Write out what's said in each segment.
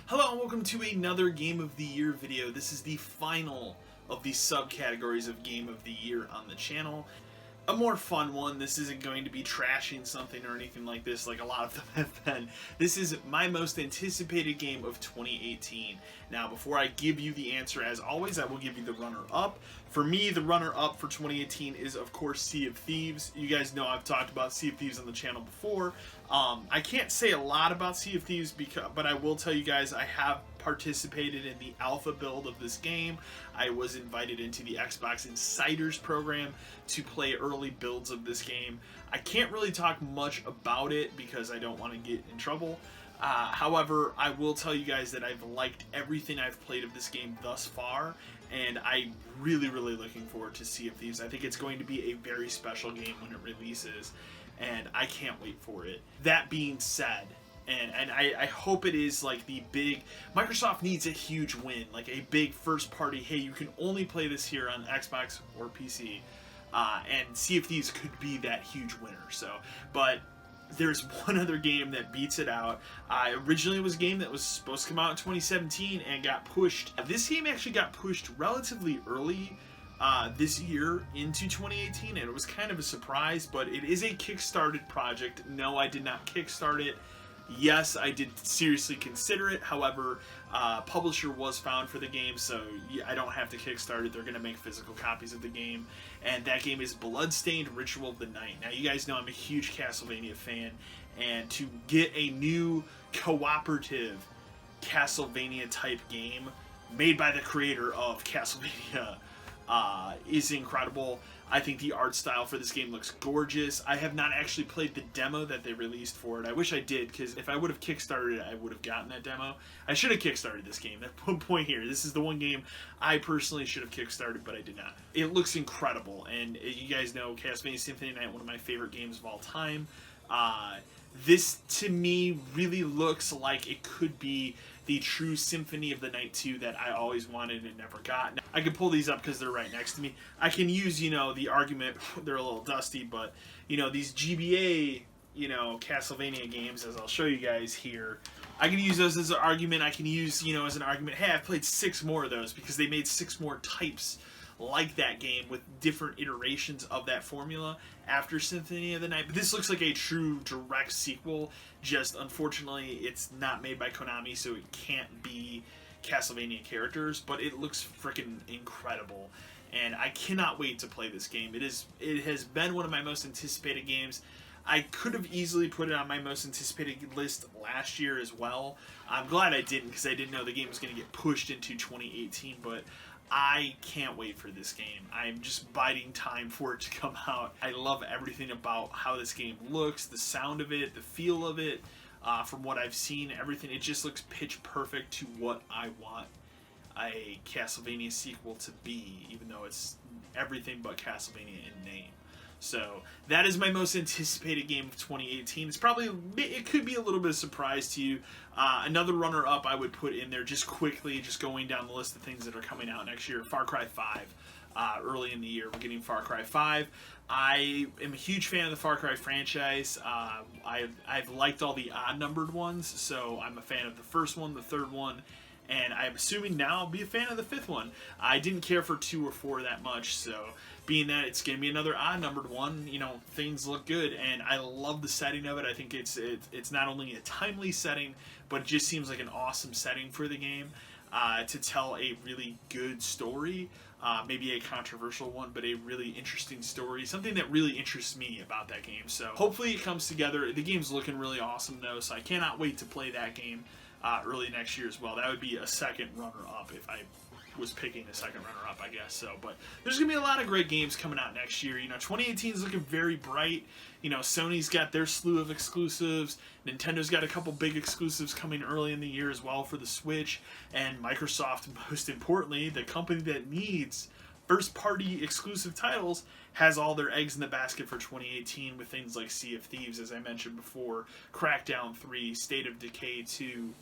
Hello and welcome to another Game of the Year video. This is the final of the subcategories of Game of the Year on the channel. A more fun one. This isn't going to be trashing something or anything like this like a lot of them have been. This is my most anticipated game of 2018. Now, before I give you the answer, as always, I will give you the runner-up. For me, the runner-up for 2018 is, of course, Sea of Thieves. You guys know I've talked about Sea of Thieves on the channel before. I can't say a lot about Sea of Thieves, but I will tell you guys I have participated in the alpha build of this game. I was invited into the Xbox Insiders program to play early builds of this game. I can't really talk much about it because I don't want to get in trouble. However, I will tell you guys that I've liked everything I've played of this game thus far, and I'm really looking forward to Sea of Thieves. I think it's going to be a very special game when it releases, and I can't wait for it. That being said, and I hope it is like the big... Microsoft needs a huge win, like a big first party, hey, you can only play this here on Xbox or PC, and Sea of Thieves could be that huge winner. But there's one other game that beats it out. Originally it was a game that was supposed to come out in 2017 and got pushed. This game actually got pushed relatively early this year into 2018, and it was kind of a surprise, but it is a Kickstarted project. No, I did not kickstart it. Yes, I did seriously consider it. However, publisher was found for the game, so I don't have to kickstart it. They're going to make physical copies of the game, and that game is Bloodstained: Ritual of the Night. Now, you guys know I'm a huge Castlevania fan, and to get a new cooperative Castlevania-type game made by the creator of Castlevania is incredible. I think the art style for this game looks gorgeous. I have not actually played the demo that they released for it. I wish I did, because if I would have kickstarted it, I would have gotten that demo. I should have kickstarted this game. At one point here, this is the one game I personally should have kickstarted, but I did not. It looks incredible, and you guys know Castlevania Symphony Night, one of my favorite games of all time. This, to me, really looks like it could be the true Symphony of the Night 2 that I always wanted and never got. Now, I can pull these up because they're right next to me. I can use, the argument, they're a little dusty, but, these GBA, Castlevania games, as I'll show you guys here, I can use those as an argument. I can use, as an argument, hey, I've played 6 more of those because they made 6 more types like that game with different iterations of that formula after Symphony of the Night. But this looks like a true direct sequel, just unfortunately it's not made by Konami, so it can't be Castlevania characters, but it looks freaking incredible, and I cannot wait to play this game. It has been one of my most anticipated games. I could have easily put it on my most anticipated list last year as well. I'm glad I didn't, because I didn't know the game was going to get pushed into 2018, but I can't wait for this game. I'm just biding time for it to come out. I love everything about how this game looks, the sound of it, the feel of it. From what I've seen, everything, it just looks pitch perfect to what I want a Castlevania sequel to be, even though it's everything but Castlevania in name. So that is my most anticipated game of 2018. It could be a little bit of a surprise to you. Another runner-up I would put in there just quickly, just going down the list of things that are coming out next year. Far Cry 5. Early in the year, we're getting Far Cry 5. I am a huge fan of the Far Cry franchise. I've liked all the odd-numbered ones, so I'm a fan of the first one, the third one, and I'm assuming now I'll be a fan of the 5th one. I didn't care for 2 or 4 that much, so being that it's going to be another odd-numbered one, things look good, and I love the setting of it. I think it's not only a timely setting, but it just seems like an awesome setting for the game to tell a really good story. Maybe a controversial one, but a really interesting story. Something that really interests me about that game. So hopefully it comes together. The game's looking really awesome though, so I cannot wait to play that game early next year as well. That would be a second runner-up if I was picking a second runner-up, I guess. So, but there's gonna be a lot of great games coming out next year. 2018 is looking very bright. Sony's got their slew of exclusives. Nintendo's got a couple big exclusives coming early in the year as well for the Switch. And Microsoft, most importantly, the company that needs first-party exclusive titles, has all their eggs in the basket for 2018 with things like Sea of Thieves, as I mentioned before, Crackdown 3, State of Decay 2,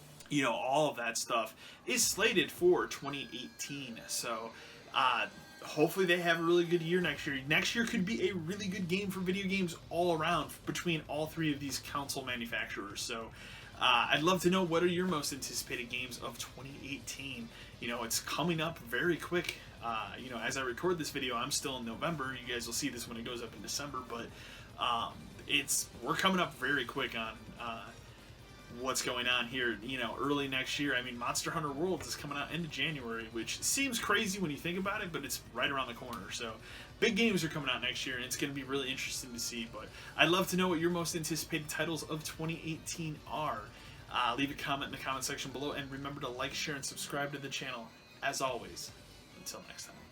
all of that stuff is slated for 2018. So, hopefully they have a really good year next year. Next year could be a really good game for video games all around between all 3 of these console manufacturers. So, I'd love to know what are your most anticipated games of 2018. You know, it's coming up very quick. You know, as I record this video, I'm still in November. You guys will see this when it goes up in December, but we're coming up very quick on what's going on here. You know, early next year. I mean, Monster Hunter Worlds is coming out into January, which seems crazy when you think about it, but it's right around the corner. So big games are coming out next year, and it's going to be really interesting to see. But I'd love to know what your most anticipated titles of 2018 are. Leave a comment in the comment section below, and remember to like, share, and subscribe to the channel. As always, until next time.